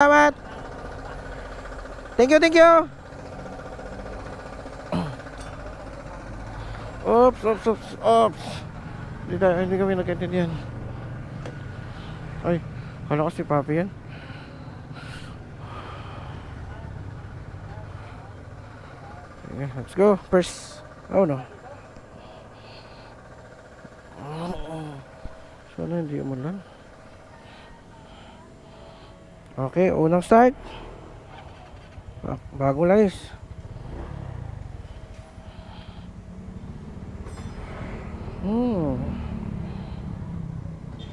salamat. Thank you, thank you. Oops, oops, oops, oops. Hindi kami nagkaintindihan. Ay, kala ko si Papi yan. Okay, let's go. First. Oh no. Sana hindi umulan. Okay, unang start. Bagong langis.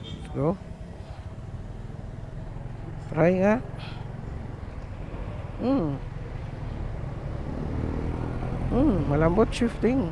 Let's go. Try nga. Malambot shifting.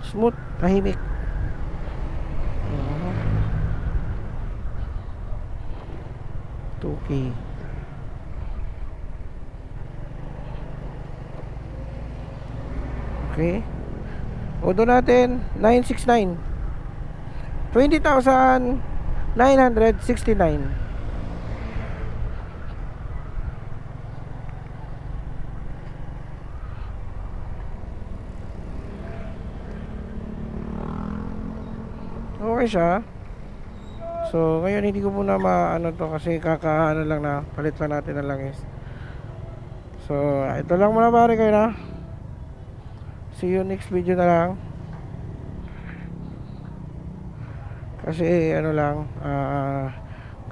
Smooth, tahimik. Okay. Okay. Odo natin 969. 20,969. Okay siya. So ngayon hindi ko muna maano to kasi kakaano lang na palit lang natin ng langis. So ito lang muna pare kayo na. See you next video na lang. Kasi ano lang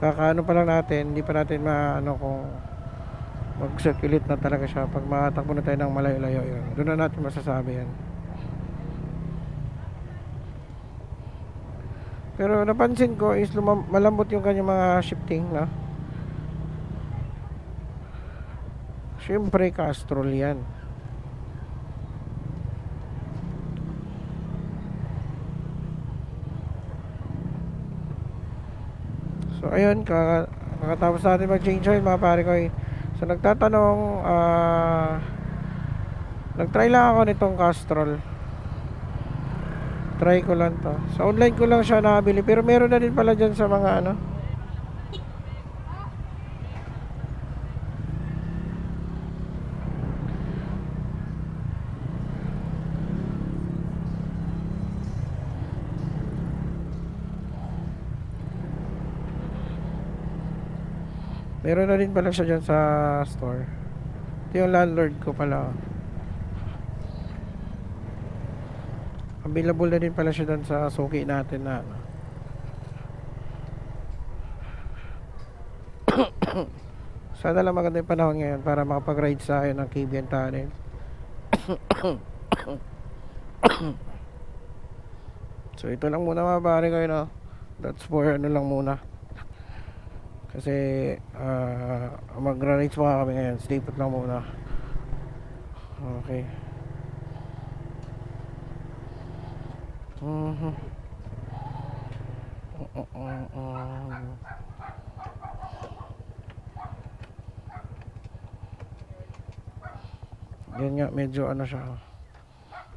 kakaano pa lang natin, hindi pa natin maano kung mag-circulate na talaga siya. Pag matakbo na tayo ng malayo-layo yun, doon na natin masasabi yan. Pero napansin ko is malambot yung kanyang mga shifting, no? Siyempre Castrol yan. So ayun, kakatapos natin mag-change oil mga pare ko. So nagtatanong, nagtry lang ako nitong Castrol. Try ko lang to. Sa online ko lang siya nakabili, pero meron na din pala dyan sa mga ano. Meron na din pala siya dyan sa store. Ito yung landlord ko pala. Available na din pala siya dyan sa suki natin na ano. Sana lang maganda yung panahon ngayon para makapag-ride sa akin ng KBN Tunnel. So ito lang muna mga pare kayo, no? That's for ano lang muna. Kasi magra-rides pa kami ngayon. Stay put lang muna. Okay. Yan nga, medyo ano siya,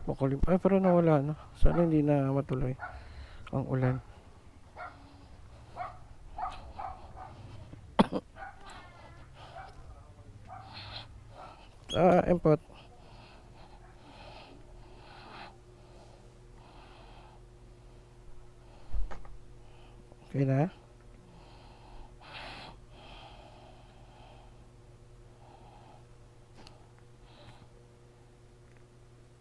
makulim. Ay, pero nawala na. Sana hindi na matuloy ang ulan. Import. Okay na.